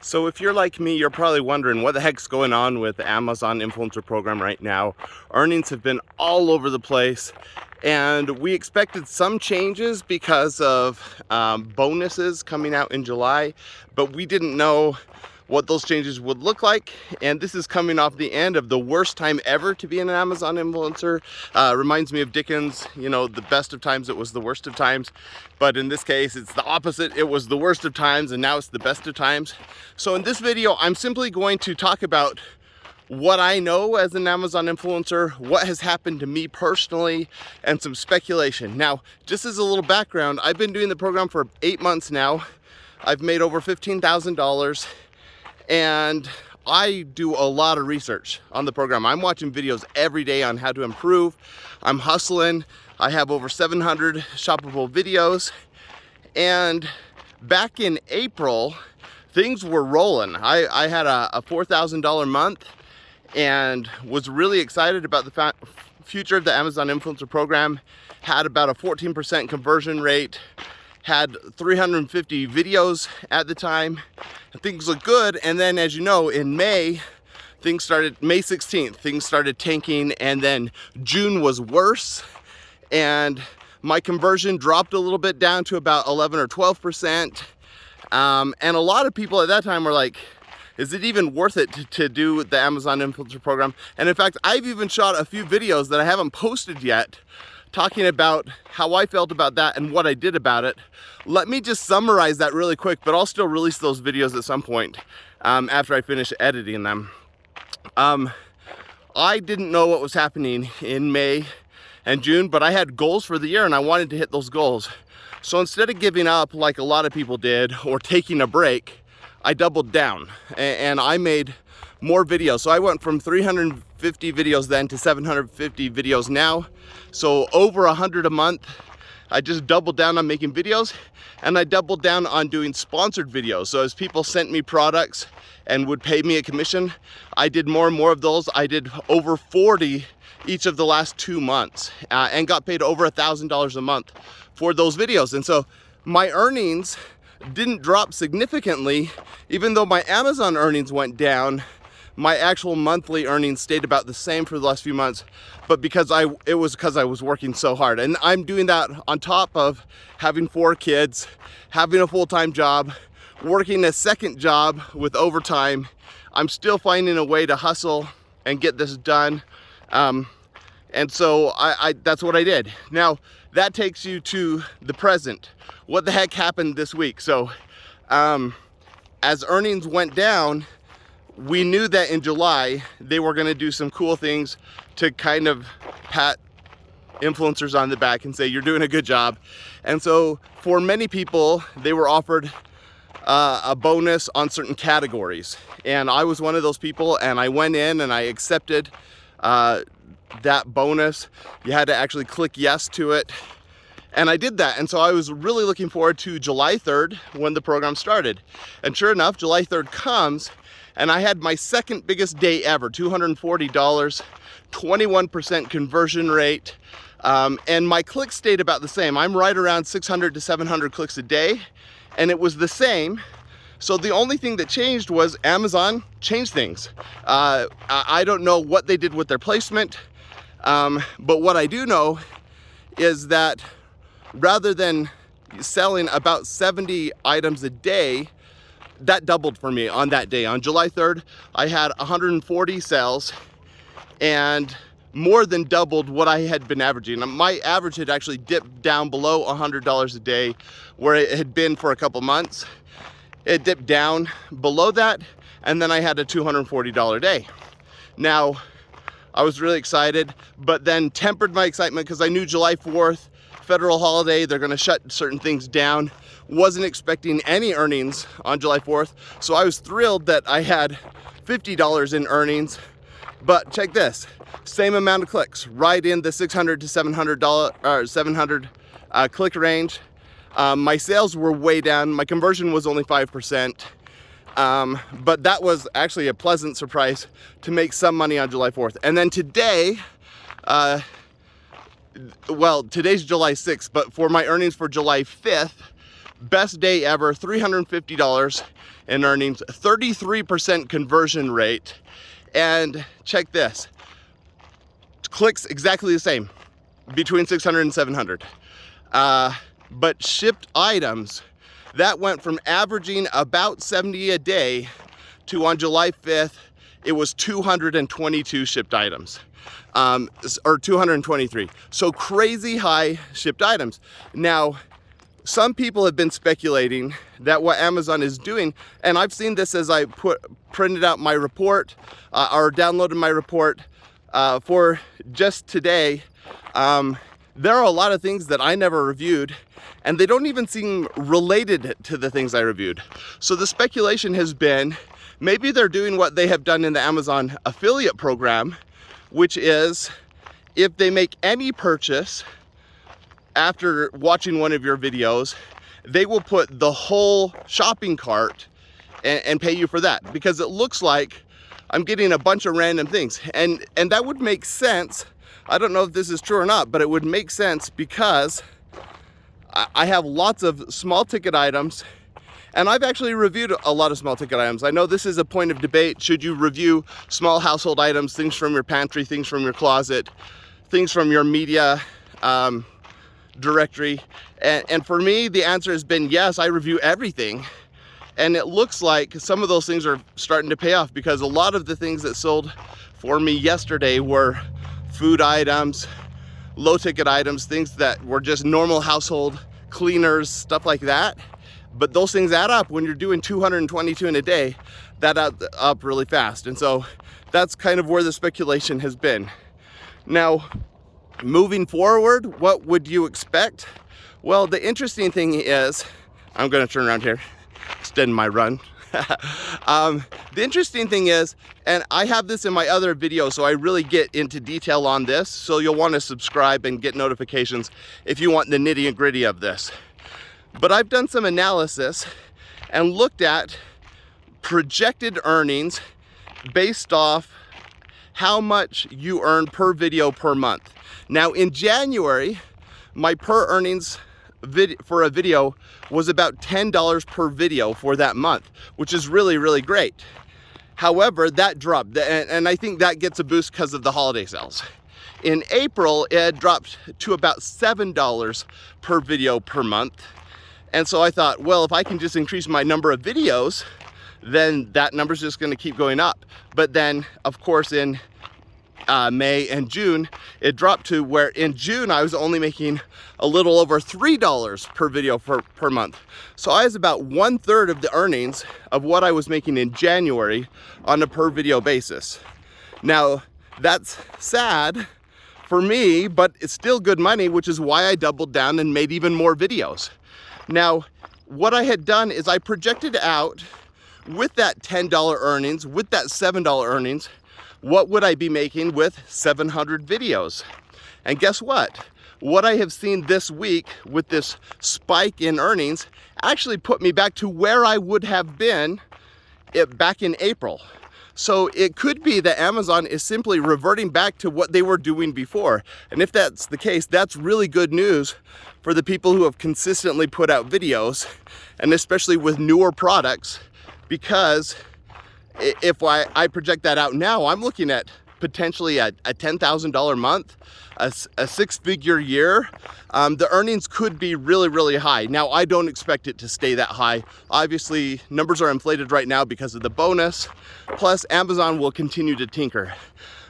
So if you're like me, you're probably wondering what the heck's going on with the Amazon Influencer Program right now. Earnings have been all over the place, and we expected some changes because of bonuses coming out in July, but we didn't know what those changes would look like. And this is coming off the end of the worst time ever to be an Amazon influencer. Reminds me of Dickens, you know, the best of times, it was the worst of times. But in this case, it's the opposite. It was the worst of times and now it's the best of times. So in this video, I'm simply going to talk about what I know as an Amazon influencer, what has happened to me personally, and some speculation. Now, just as a little background, I've been doing the program for 8 months now. I've made over $15,000. And I do a lot of research on the program. I'm watching videos every day on how to improve. I'm hustling. I have over 700 shoppable videos. And back in April, things were rolling. I had a $4,000 month and was really excited about the future of the Amazon Influencer Program. Had about a 14% conversion rate. Had 350 videos at the time. Things look good, and then, as you know, in May 16th, things started tanking, and then June was worse, and my conversion dropped a little bit down to about 11 or 12%. And a lot of people at that time were like, is it even worth it to do the Amazon Influencer Program? And in fact, I've even shot a few videos that I haven't posted yet, talking about how I felt about that and what I did about it. Let me just summarize that really quick, but I'll still release those videos at some point after I finish editing them. I didn't know what was happening in May and June, but I had goals for the year and I wanted to hit those goals. So instead of giving up like a lot of people did or taking a break, I doubled down and I made more videos. So I went from 350 videos then to 750 videos now. So over 100 a month. I just doubled down on making videos, and I doubled down on doing sponsored videos. So as people sent me products and would pay me a commission, I did more and more of those. I did over 40 each of the last 2 months and got paid over $1,000 a month for those videos. And so my earnings didn't drop significantly. Even though my Amazon earnings went down, my actual monthly earnings stayed about the same for the last few months, but it was because I was working so hard. And I'm doing that on top of having 4 kids, having a full-time job, working a second job with overtime. I'm still finding a way to hustle and get this done. And so that's what I did. Now, that takes you to the present. What the heck happened this week? So as earnings went down, we knew that in July they were going to do some cool things to kind of pat influencers on the back and say, you're doing a good job. And so for many people, they were offered a bonus on certain categories. And I was one of those people, and I went in and I accepted that bonus. You had to actually click yes to it. And I did that. And so I was really looking forward to July 3rd when the program started. And sure enough, July 3rd comes, and I had my second biggest day ever, $240, 21% conversion rate. And my clicks stayed about the same. I'm right around 600 to 700 clicks a day, and it was the same. So the only thing that changed was Amazon changed things. I don't know what they did with their placement, but what I do know is that rather than selling about 70 items a day, that doubled for me on that day. On July 3rd, I had 140 sales and more than doubled what I had been averaging. My average had actually dipped down below $100 a day, where it had been for a couple months. It dipped down below that, and then I had a $240 day. Now, I was really excited, but then tempered my excitement because I knew July 4th, federal holiday, they're gonna shut certain things down. Wasn't expecting any earnings on July 4th, so I was thrilled that I had $50 in earnings. But check this, same amount of clicks, right in the $600 to $700 click range. My sales were way down. My conversion was only 5%. But that was actually a pleasant surprise to make some money on July 4th. And then today, well, today's July 6th, but for my earnings for July 5th, Best day ever, $350 in earnings, 33% conversion rate. And check this, clicks exactly the same, between 600 and 700. But shipped items, that went from averaging about 70 a day to on July 5th, it was 222 shipped items, or 223. So crazy high shipped items. Now, some people have been speculating that what Amazon is doing, and I've seen this as I printed out my report or downloaded my report for just today. There are a lot of things that I never reviewed, and they don't even seem related to the things I reviewed. So the speculation has been, maybe they're doing what they have done in the Amazon affiliate program, which is if they make any purchase after watching one of your videos, they will put the whole shopping cart and pay you for that, because it looks like I'm getting a bunch of random things. And that would make sense. I don't know if this is true or not, but it would make sense because I have lots of small ticket items, and I've actually reviewed a lot of small ticket items. I know this is a point of debate. Should you review small household items, things from your pantry, things from your closet, things from your media directory? And for me, the answer has been yes, I review everything. And it looks like some of those things are starting to pay off, because a lot of the things that sold for me yesterday were food items, low ticket items, things that were just normal household cleaners, stuff like that. But those things add up. When you're doing 222 in a day, that adds up really fast. And so that's kind of where the speculation has been. Now, moving forward, what would you expect? Well, the interesting thing is, I'm gonna turn around here, extend my run. The interesting thing is, and I have this in my other videos, so I really get into detail on this, so you'll want to subscribe and get notifications if you want the nitty and gritty of this. But I've done some analysis and looked at projected earnings based off how much you earn per video per month. Now in January, my per earnings for a video was about $10 per video for that month, which is really, really great. However, that dropped, and I think that gets a boost because of the holiday sales. In April, it dropped to about $7 per video per month. And so I thought, well, if I can just increase my number of videos, then that number's just gonna keep going up. But then, of course, in May and June, it dropped to where in June I was only making a little over $3 per video per month. So I was about 1/3 of the earnings of what I was making in January on a per video basis. Now, that's sad for me, but it's still good money, which is why I doubled down and made even more videos. Now, what I had done is I projected out with that $10 earnings, with that $7 earnings, what would I be making with 700 videos? And guess what? What I have seen this week with this spike in earnings actually put me back to where I would have been back in April. So it could be that Amazon is simply reverting back to what they were doing before. And if that's the case, that's really good news for the people who have consistently put out videos, and especially with newer products, because if I project that out now, I'm looking at potentially a $10,000 month, a six-figure year. The earnings could be really, really high. Now, I don't expect it to stay that high. Obviously, numbers are inflated right now because of the bonus, plus Amazon will continue to tinker.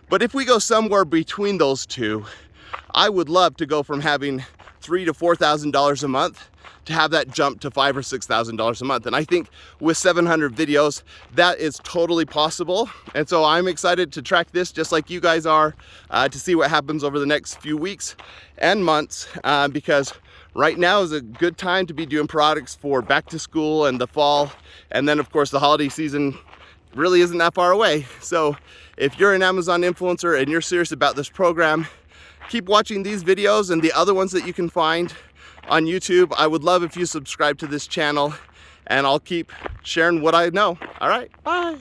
But if we go somewhere between those two, I would love to go from having $3,000 to $4,000 a month to have that jump to $5,000 or $6,000 a month. And I think with 700 videos, that is totally possible. And so I'm excited to track this just like you guys are, to see what happens over the next few weeks and months, because right now is a good time to be doing products for back to school and the fall. And then of course the holiday season really isn't that far away. So if you're an Amazon influencer and you're serious about this program, keep watching these videos and the other ones that you can find on YouTube. I would love if you subscribe to this channel, and I'll keep sharing what I know. All right, bye.